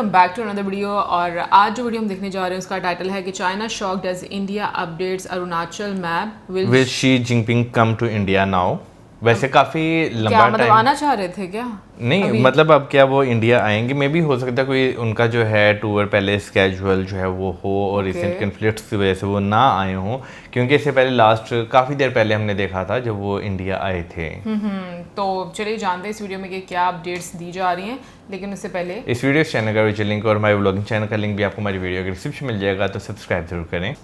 Welcome back to another video. और आज जो वीडियो हम देखने जा रहे हैं उसका टाइटल है कि China shocked as India updates Arunachal map will Xi Jinping come to India now. वैसे काफी लंबा क्या मतलब टाइम आना चाह रहे थे क्या? नहीं, मतलब अब क्या वो इंडिया आएंगे? मे भी हो सकता है कोई उनका जो है टूर पहले स्केजुअल जो है वो हो और रिसेंट कन्फ्लिक्ट्स की वजह से वो ना आए हों, क्योंकि इससे पहले लास्ट काफ़ी देर पहले हमने देखा था जब वो इंडिया आए थे। तो चलिए जानते हैं इस वीडियो में कि क्या अपडेट्स दी जा रही हैं, लेकिन उससे पहले इस वीडियो चैनल का वीडियो लिंक और हमारे व्लॉगिंग चैनल का लिंक भी आपको हमारी वीडियो के डिस्क्रिप्शन में मिल जाएगा, तो सब्सक्राइब जरूर करें।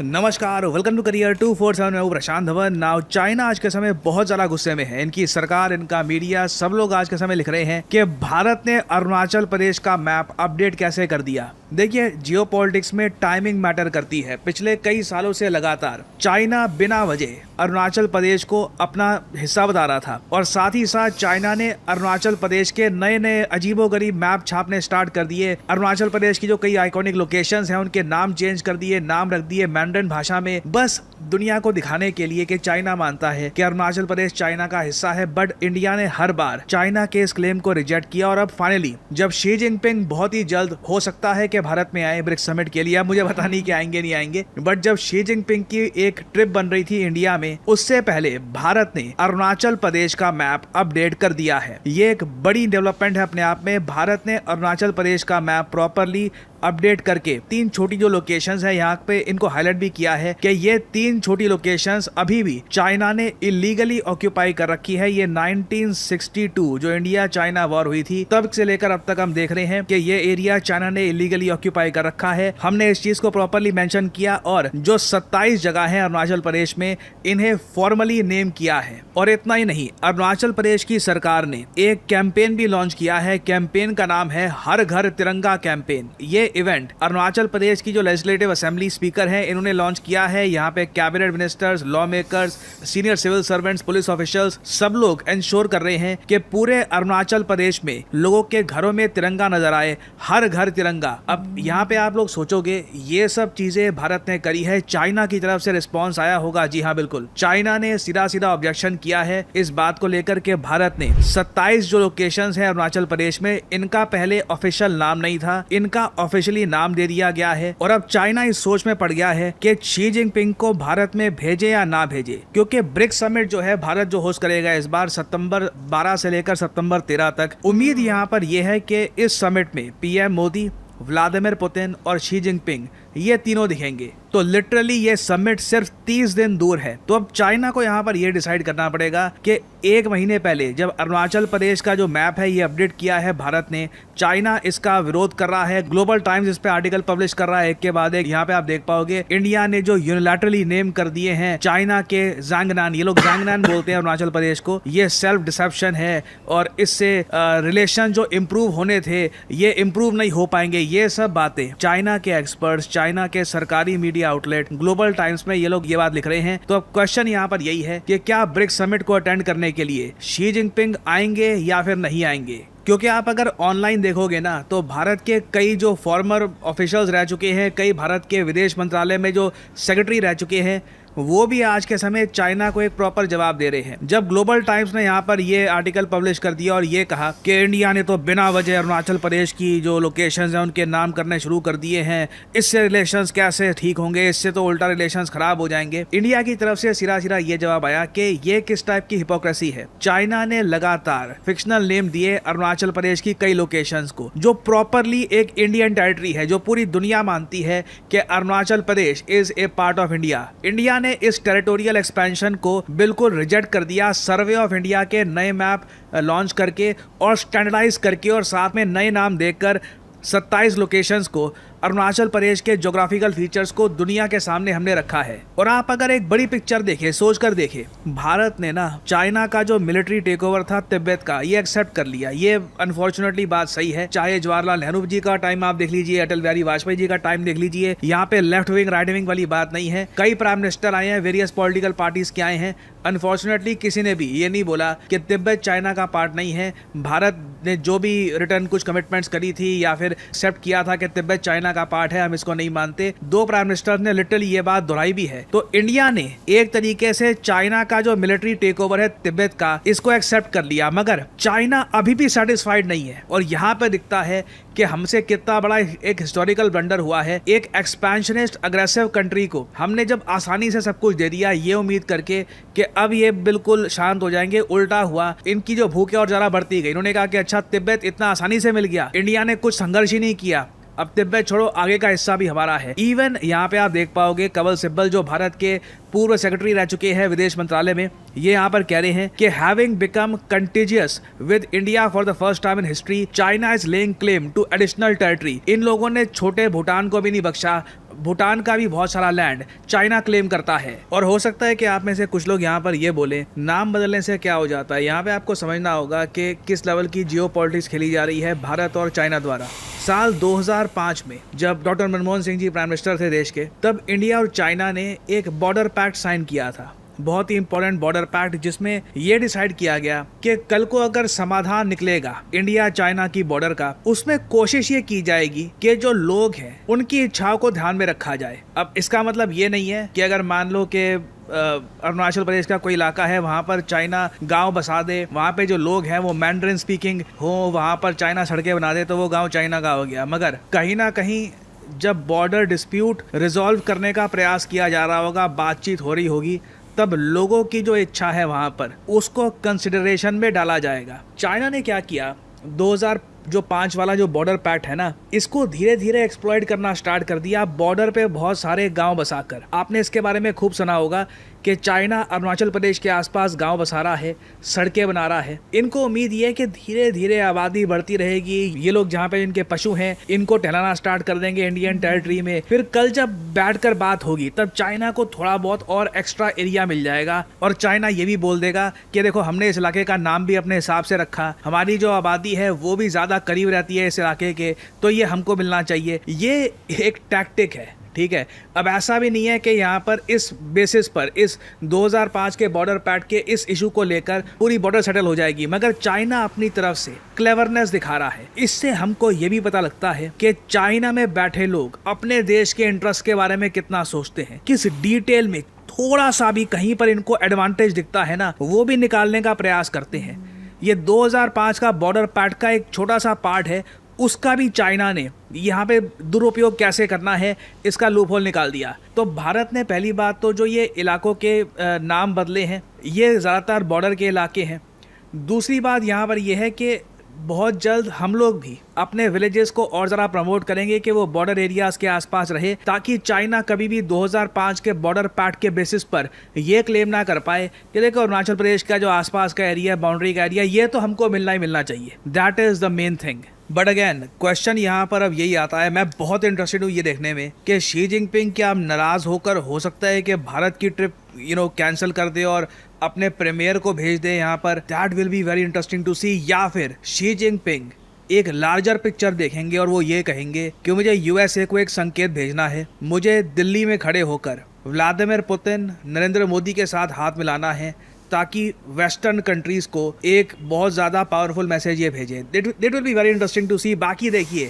नमस्कार, वेलकम टू करियर 247। मैं हूं प्रशांत धवन। नाउ चाइना आज के समय बहुत ज़्यादा गुस्से में है। इनकी सरकार, इनका मीडिया, सब लोग आज के समय लिख रहे हैं कि भारत ने अरुणाचल प्रदेश का मैप अपडेट कैसे कर दिया। देखिए, जियोपॉलिटिक्स में टाइमिंग मैटर करती है। पिछले कई सालों से लगातार चाइना बिना वजह अरुणाचल प्रदेश को अपना हिस्सा बता रहा था, और साथ ही साथ चाइना ने अरुणाचल प्रदेश के नए नए अजीबोगरीब मैप छापने स्टार्ट कर दिए। अरुणाचल प्रदेश की जो कई आइकॉनिक लोकेशंस हैं उनके नाम चेंज कर दिए, नाम रख दिए मैंडरिन भाषा में, बस दुनिया को दिखाने के लिए कि चाइना मानता है कि अरुणाचल प्रदेश चाइना का हिस्सा है। बट इंडिया ने हर बार चाइना के इस क्लेम को रिजेक्ट किया, और अब फाइनली जब शी जिनपिंग बहुत ही जल्द हो सकता है कि भारत में आए ब्रिक्स समिट के लिए, अब मुझे पता नहीं कि आएंगे नहीं आएंगे, बट जब शी जिनपिंग की एक ट्रिप बन रही थी इंडिया में, उससे पहले भारत ने अरुणाचल प्रदेश का मैप अपडेट कर दिया है। ये एक बड़ी डेवलपमेंट है अपने आप में। भारत ने अरुणाचल प्रदेश का मैप प्रॉपरली अपडेट करके तीन छोटी जो लोकेशंस है यहाँ पे इनको हाईलाइट भी किया है कि ये तीन छोटी लोकेशंस अभी भी चाइना ने इलीगली ऑक्यूपाई कर रखी है। ये 1962 जो इंडिया चाइना वॉर हुई थी तब से लेकर अब तक हम देख रहे हैं कि ये एरिया चाइना ने इलीगली ऑक्यूपाई कर रखा है। हमने इस चीज को प्रॉपरली मेंशन किया, और जो 27 जगह है अरुणाचल प्रदेश में, इन्हें फॉर्मली नेम किया है। और इतना ही नहीं, अरुणाचल प्रदेश की सरकार ने एक कैंपेन भी लॉन्च किया है। कैंपेन का नाम है हर घर तिरंगा कैंपेन। ये इवेंट अरुणाचल प्रदेश की जो लेजिस्लेटिव असेंबली स्पीकर हैं इन्होंने लॉन्च किया है। यहाँ पे cabinet ministers, law makers, senior civil servants, police officials, सब लोग इंश्योर कर रहे हैं कि पूरे अरुणाचल प्रदेश में लोगों के घरों में तिरंगा नजर आए, हर घर तिरंगा। अब यहाँ पे आप लोग सोचोगे ये सब चीजें भारत ने करी है, चाइना की तरफ से रिस्पॉन्स आया होगा। जी हाँ, बिल्कुल। चाइना ने सीधा सीधा ऑब्जेक्शन किया है इस बात को लेकर के भारत ने 27 जो लोकेशंस हैं अरुणाचल प्रदेश में, इनका पहले ऑफिशियल नाम नहीं था, इनका ऑफिशियली नाम दे दिया गया है। और अब चाइना इस सोच में पड़ गया है कि शी जिनपिंग को भारत में भेजे या ना भेजे, क्योंकि ब्रिक्स समिट जो है भारत जो होस्ट करेगा इस बार सितंबर 12 से लेकर सितंबर 13 तक। उम्मीद यहाँ पर यह है कि इस समिट में पीएम मोदी, व्लादिमीर पुतिन और शी जिनपिंग ये तीनों दिखेंगे। तो लिटरली ये समिट सिर्फ 30 दिन दूर है। तो अब चाइना को यहाँ पर ये डिसाइड करना पड़ेगा कि एक महीने पहले जब अरुणाचल प्रदेश का जो मैप है ये अपडेट किया है भारत ने, चाइना इसका विरोध कर रहा है, ग्लोबल टाइम्स इस पे आर्टिकल पब्लिश कर रहा है एक के बाद एक। यहाँ पे आप देख पाओगे इंडिया ने जो यूनिलैटरली नेम कर दिए हैं चाइना के जांगनान, ये लोग जांगनान बोलते हैं अरुणाचल प्रदेश को, ये सेल्फ डिसेप्शन है, और इससे रिलेशन जो इम्प्रूव होने थे ये इम्प्रूव नहीं हो पाएंगे। ये सब बातें चाइना के एक्सपर्ट्स, चाइना के सरकारी मीडिया आउटलेट ग्लोबल टाइम्स में ये लोग ये बात लिख रहे हैं। तो अब क्वेश्चन यहाँ पर यही है कि क्या ब्रिक्स समिट को अटेंड करने के लिए शी जिनपिंग आएंगे या फिर नहीं आएंगे? क्योंकि आप अगर ऑनलाइन देखोगे ना तो भारत के कई जो फॉर्मर ऑफिशियल्स रह चुके हैं, कई भारत के विदेश मंत्रालय में जो सेक्रेटरी रह चुके हैं, वो भी आज के समय चाइना को एक प्रॉपर जवाब दे रहे हैं। जब ग्लोबल टाइम्स ने यहाँ पर ये आर्टिकल पब्लिश कर दिया और ये कहा कि इंडिया ने तो बिना वजह अरुणाचल प्रदेश की जो लोकेशंस हैं उनके नाम करने शुरू कर दिए हैं, इससे रिलेशंस कैसे ठीक होंगे, इससे तो उल्टा रिलेशंस खराब हो जाएंगे। इंडिया की तरफ से सिरा सिरा ये जवाब आया कि ये किस टाइप की हिपोक्रेसी है। चाइना ने लगातार फिक्शनल नेम दिए अरुणाचल प्रदेश की कई लोकेशंस को, जो प्रॉपरली एक इंडियन टेरिटरी है, जो पूरी दुनिया मानती है कि Arunachal Pradesh is a part of India. India ने इस टेरिटोरियल एक्सपेंशन को बिल्कुल रिजेक्ट कर दिया, सर्वे ऑफ इंडिया के नए मैप लॉन्च करके और स्टैंडर्डाइज करके, और साथ में नए नाम देकर 27 लोकेशंस को, अरुणाचल प्रदेश के ज्योग्राफिकल फीचर्स को दुनिया के सामने हमने रखा है। और आप अगर एक बड़ी पिक्चर देखें, सोच कर देखें, भारत ने ना चाइना का जो मिलिट्री टेक ओवर था तिब्बत का, ये एक्सेप्ट कर लिया। ये अनफॉर्चुनेटली बात सही है। चाहे जवाहरलाल नेहरू जी का टाइम आप देख लीजिए, अटल बिहारी वाजपेयी जी का टाइम देख लीजिए, यहाँ पे लेफ्ट विंग राइट विंग वाली बात नहीं है। कई प्राइम मिनिस्टर आए हैं, वेरियस पॉलिटिकल पार्टीज के आए हैं, अनफॉर्चुनेटली किसी ने भी ये नहीं बोला कि तिब्बत चाइना का पार्ट नहीं है। भारत ने जो भी रिटर्न कुछ कमिटमेंट्स करी थी या फिर एक्सेप्ट किया था कि तिब्बत चाइना का पार्ट है, हम इसको नहीं मानते। दो प्राइम मिनिस्टर ने लिटरली ये बात दोहराई भी है। तो इंडिया ने एक तरीके से चाइना का जो मिलिट्री टेक ओवर है तिब्बत का, इसको एक्सेप्ट कर लिया, मगर चाइना अभी भी सेटिस्फाइड नहीं है। और यहाँ पे दिखता है कि हमसे कितना बड़ा एक हिस्टोरिकल ब्लंडर हुआ है। एक एक्सपेंशनिस्ट अग्रेसिव कंट्री को हमने जब आसानी से सब कुछ दे दिया ये उम्मीद करके कि अब ये बिल्कुल शांत हो जाएंगे, उल्टा हुआ। इनकी जो भूख है और ज्यादा बढ़ती गई। इन्होंने कहा कि अच्छा तिब्बत इतना आसानी से मिल गया, इंडिया ने कुछ संघर्ष ही नहीं किया, अब तिब्बत छोड़ो, आगे का हिस्सा भी हमारा है। इवन यहाँ पे आप देख पाओगे कपिल सिब्बल जो भारत के पूर्व सेक्रेटरी रह चुके हैं विदेश मंत्रालय में, ये यहाँ पर कह रहे हैं कि having become contiguous with India for the first time in history, China is laying claim to additional territory. इन लोगों ने छोटे भूटान को भी नहीं बख्शा, भूटान का भी बहुत सारा लैंड चाइना क्लेम करता है। और हो सकता है कि आप में से कुछ लोग यहाँ पर ये बोले नाम बदलने से क्या हो जाता है। यहाँ पे आपको समझना होगा कि किस लेवल की जियोपॉलिटिक्स खेली जा रही है भारत और चाइना द्वारा। साल 2005 में जब doctor Manmohan Singh ji prime minister थे देश के, तब इंडिया और चाइना ने एक बॉर्डर पैक्ट साइन किया था, बहुत ही इंपॉर्टेंट बॉर्डर पैक्ट, जिसमें ये डिसाइड किया गया कि कल को अगर समाधान निकलेगा इंडिया चाइना की बॉर्डर का, उसमें कोशिश ये की जाएगी कि जो लोग हैं उनकी इच्छाओं को ध्यान में रखा जाए। अब इसका मतलब ये नहीं है कि अगर मान लो कि अरुणाचल प्रदेश का कोई इलाका है, वहाँ पर चाइना गांव बसा दे, वहाँ पे जो लोग हैं वो मैंड्रिन स्पीकिंग हो, वहाँ पर चाइना सड़कें बना दे, तो वो गांव चाइना का हो गया। मगर कहीं ना कहीं जब बॉर्डर डिस्प्यूट रिजॉल्व करने का प्रयास किया जा रहा होगा, बातचीत हो रही होगी, तब लोगों की जो इच्छा है वहाँ पर उसको कंसिडरेशन में डाला जाएगा। चाइना ने क्या किया, 2005 वाला जो बॉर्डर पैक्ट है ना, इसको धीरे धीरे एक्सप्लॉइट करना स्टार्ट कर दिया बॉर्डर पे बहुत सारे गांव बसाकर। आपने इसके बारे में खूब सुना होगा कि चाइना अरुणाचल प्रदेश के आसपास गांव बसा रहा है, सड़कें बना रहा है। इनको उम्मीद ये है कि धीरे धीरे आबादी बढ़ती रहेगी, ये लोग जहाँ पे इनके पशु हैं इनको टहलाना स्टार्ट कर देंगे इंडियन टेरिटरी में। फिर कल जब बैठकर बात होगी तब चाइना को थोड़ा बहुत और एक्स्ट्रा एरिया मिल जाएगा और चाइना ये भी बोल देगा कि देखो हमने इस इलाके का नाम भी अपने हिसाब से रखा, हमारी जो आबादी है वो भी ज़्यादा करीब रहती है इस इलाके के, तो ये हमको मिलना चाहिए। ये एक टैक्टिक है, ठीक है। अब ऐसा भी नहीं है कि यहाँ पर इस बेसिस पर, इस 2005 के बॉर्डर पैक्ट के इस इशू को लेकर पूरी बॉर्डर सेटल हो जाएगी, मगर चाइना अपनी तरफ से क्लेवरनेस दिखा रहा है। इससे हमको ये भी पता लगता है कि चाइना में बैठे लोग अपने देश के इंटरेस्ट के बारे में कितना सोचते हैं, किस डिटेल में थोड़ा सा भी कहीं पर इनको एडवांटेज दिखता है ना, वो भी निकालने का प्रयास करते हैं। ये 2005 का बॉर्डर पैक्ट का एक छोटा सा पार्ट है, उसका भी चाइना ने यहाँ पे दुरुपयोग कैसे करना है इसका लूपहोल निकाल दिया। तो भारत ने पहली बात तो जो ये इलाकों के नाम बदले हैं ये ज़्यादातर बॉर्डर के इलाके हैं। दूसरी बात यहाँ पर यह है कि बहुत जल्द हम लोग भी अपने विलेजेस को और ज़रा प्रमोट करेंगे कि वो बॉर्डर एरियाज के आसपास रहे, ताकि चाइना कभी भी 2005 के बॉर्डर पैक्ट के बेसिस पर ये क्लेम ना कर पाए कि देखो अरुणाचल प्रदेश का जो आसपास का एरिया, बाउंड्री का एरिया, ये तो हमको मिलना ही मिलना चाहिए। That is the main thing. But again question यहाँ पर अब यही आता है, मैं बहुत इंटरेस्टेड हूँ ये देखने में कि शी जिनपिंग क्या नाराज़ होकर हो सकता है कि भारत की ट्रिप कैंसिल कर दे और अपने प्रीमियर को भेज दे यहाँ पर। That will be very interesting to see. या फिर शी जिनपिंग एक लार्जर पिक्चर देखेंगे और वो ये कहेंगे कि मुझे यूएसए को एक संकेत भेजना है, मुझे दिल्ली में खड़े होकर व्लादिमीर पुतिन, नरेंद्र मोदी के साथ हाथ मिलाना है, ताकि वेस्टर्न कंट्रीज को एक बहुत ज़्यादा पावरफुल मैसेज ये भेजे। That will be very interesting to see. बाकी देखिए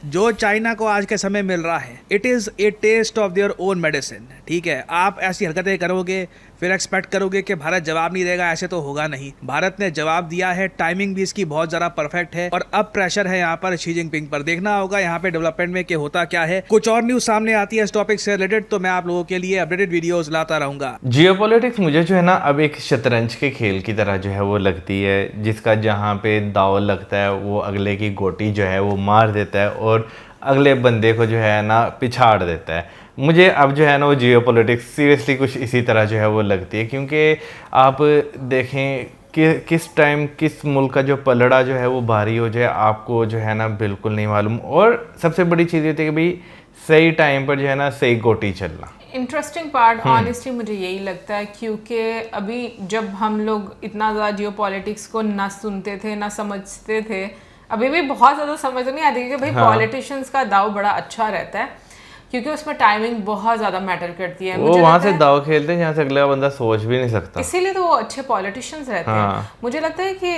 जो चाइना को आज के समय मिल रहा है, it is a test of their own medicine, ठीक है। आप ऐसी हरकतें करोगे फिर एक्सपेक्ट करोगे कि भारत जवाब नहीं देगा, ऐसे तो होगा नहीं। भारत ने जवाब दिया है, टाइमिंग भी इसकी बहुत ज़्यादा परफेक्ट है और अब प्रेशर है यहाँ पर शी जिनपिंग पर। देखना होगा यहाँ पे डेवलपमेंट में कि होता क्या है। कुछ और न्यूज़ सामने आती है इस टॉपिक से रिलेटेड तो मैं आप लोगों के लिए अपडेटेड वीडियोस लाता रहूंगा। जियोपॉलिटिक्स मुझे जो है ना अब एक शतरंज के खेल की तरह जो है वो लगती है, जिसका जहाँ पे दाव लगता है वो अगले की गोटी जो है वो मार देता है और अगले बंदे को जो है ना पिछाड़ देता है। मुझे अब जो है ना वो जियोपॉलिटिक्स सीरियसली कुछ इसी तरह जो है वो लगती है, क्योंकि आप देखें कि किस टाइम किस मुल्क का जो पलड़ा जो है वो भारी हो जाए आपको जो है ना बिल्कुल नहीं मालूम। और सबसे बड़ी चीज़ ये थी कि भाई सही टाइम पर जो है ना सही गोटी चलना। इंटरेस्टिंग पार्ट ऑनेस्टली मुझे यही लगता है, क्योंकि अभी जब हम लोग इतना ज़्यादा जियोपॉलिटिक्स को ना सुनते थे ना समझते थे, अभी भी बहुत ज़्यादा समझ नहीं आती कि भाई पॉलिटिशियंस का दाव बड़ा अच्छा रहता है। क्योंकि उसमें टाइमिंग बहुत ज़्यादा मैटर करती है। वो मुझे वहाँ लगता से है दाव खेलते हैं जहाँ से अगला बंदा सोच भी नहीं सकता। इसीलिए तो वो अच्छे पॉलिटिशियंस रहते हैं। मुझे लगता है कि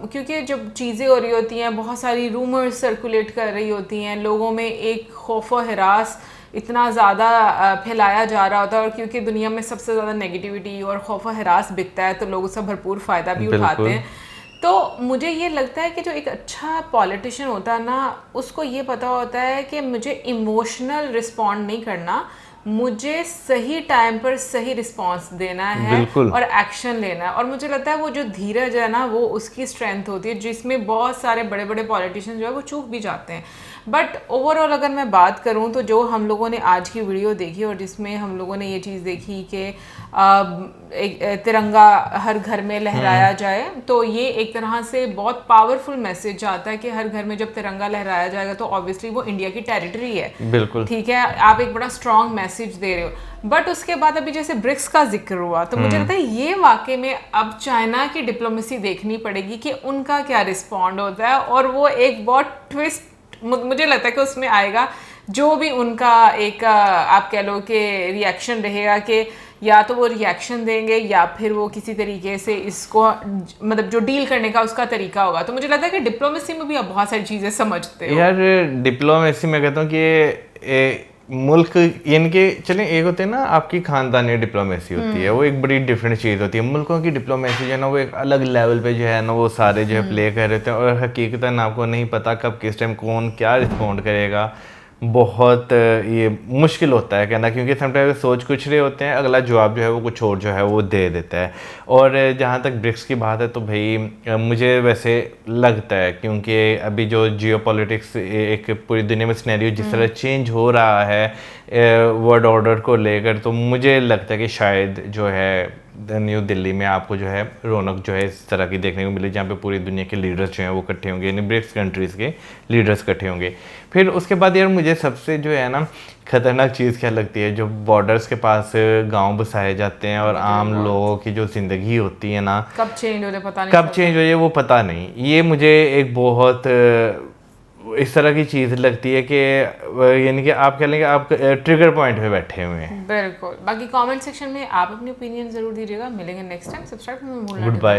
क्योंकि जब चीज़ें हो रही होती हैं, बहुत सारी रूमर्स सर्कुलेट कर रही होती हैं, लोगों में एक खौफ व हरास इतना ज़्यादा फैलाया जा रहा होता है, और क्योंकि दुनिया में सबसे ज़्यादा नेगेटिविटी और खौफ व हरास बिकता है, तो लोग उसका भरपूर फ़ायदा भी उठाते हैं। तो मुझे ये लगता है कि जो एक अच्छा पॉलिटिशियन होता है ना, उसको ये पता होता है कि मुझे इमोशनल रिस्पॉन्ड नहीं करना, मुझे सही टाइम पर सही रिस्पॉन्स देना है और एक्शन लेना है। और मुझे लगता है वो जो धीरज है ना, वो उसकी स्ट्रेंथ होती है, जिसमें बहुत सारे बड़े बड़े पॉलिटिशियन जो है वो चूक भी जाते हैं। बट ओवरऑल अगर मैं बात करूं तो जो हम लोगों ने आज की वीडियो देखी और जिसमें हम लोगों ने ये चीज़ देखी कि एक तिरंगा हर घर में लहराया जाए, तो ये एक तरह से बहुत पावरफुल मैसेज आता है कि हर घर में जब तिरंगा लहराया जाएगा तो ऑब्वियसली वो इंडिया की टेरिटरी है, बिल्कुल ठीक है, आप एक बड़ा स्ट्रॉन्ग मैसेज दे रहे हो। बट उसके बाद अभी जैसे ब्रिक्स का जिक्र हुआ, तो मुझे लगता है ये वाकई में अब चाइना की डिप्लोमेसी देखनी पड़ेगी कि उनका क्या रिस्पॉन्ड होता है, और वो एक बहुत ट्विस्ट मुझे लगता है कि उसमें आएगा, जो भी उनका एक आप कह लो कि रिएक्शन रहेगा, कि या तो वो रिएक्शन देंगे या फिर वो किसी तरीके से इसको मतलब जो डील करने का उसका तरीका होगा। तो मुझे लगता है कि डिप्लोमेसी में भी आप बहुत सारी चीज़ें समझते हो। यार डिप्लोमेसी में कहता हूँ कि मुल्क यानी कि चलें, एक होते हैं ना आपकी खानदानी डिप्लोमेसी होती है, वो एक बड़ी डिफरेंट चीज़ होती है। मुल्कों की डिप्लोमेसी जो है ना, वो एक अलग लेवल पे जो है ना वो सारे जो है प्ले कर रहे थे, और हकीकतन आपको नहीं पता कब किस टाइम कौन क्या रिस्पॉन्ड करेगा। बहुत ये मुश्किल होता है कहना, क्योंकि समटाइम्स सोच कुछ रहे होते हैं, अगला जवाब जो है वो कुछ और जो है वो दे देता है। और जहाँ तक ब्रिक्स की बात है तो भाई मुझे वैसे लगता है, क्योंकि अभी जो जियोपॉलिटिक्स एक पूरी दुनिया में सिनेरियो जिस तरह चेंज हो रहा है वर्ल्ड ऑर्डर को लेकर, तो मुझे लगता है कि शायद जो है न्यू दिल्ली में आपको जो है रौनक जो है इस तरह की देखने को मिली, जहाँ पे पूरी दुनिया के लीडर्स जो हैं वो इकट्ठे होंगे, यानी ब्रिक्स कंट्रीज़ के लीडर्स इकट्ठे होंगे। फिर उसके बाद यार मुझे सबसे जो है ना खतरनाक चीज़ क्या लगती है, जो बॉर्डर्स के पास गांव बसाए जाते हैं और आम लोगों की जो ज़िंदगी होती है ना, कब चेंज हो जाए पता नहीं, कब चेंज हो जाए वो पता नहीं। ये मुझे एक बहुत इस तरह की चीज़ लगती है कि यानी कि आप कह लेंगे आप ट्रिगर पॉइंट पे बैठे हुए हैं। बिल्कुल। बाकी कमेंट सेक्शन में आप अपनी ओपिनियन ज़रूर दीजिएगा। मिलेंगे नेक्स्ट टाइम। सब्सक्राइब करना मत भूलना। Good bye.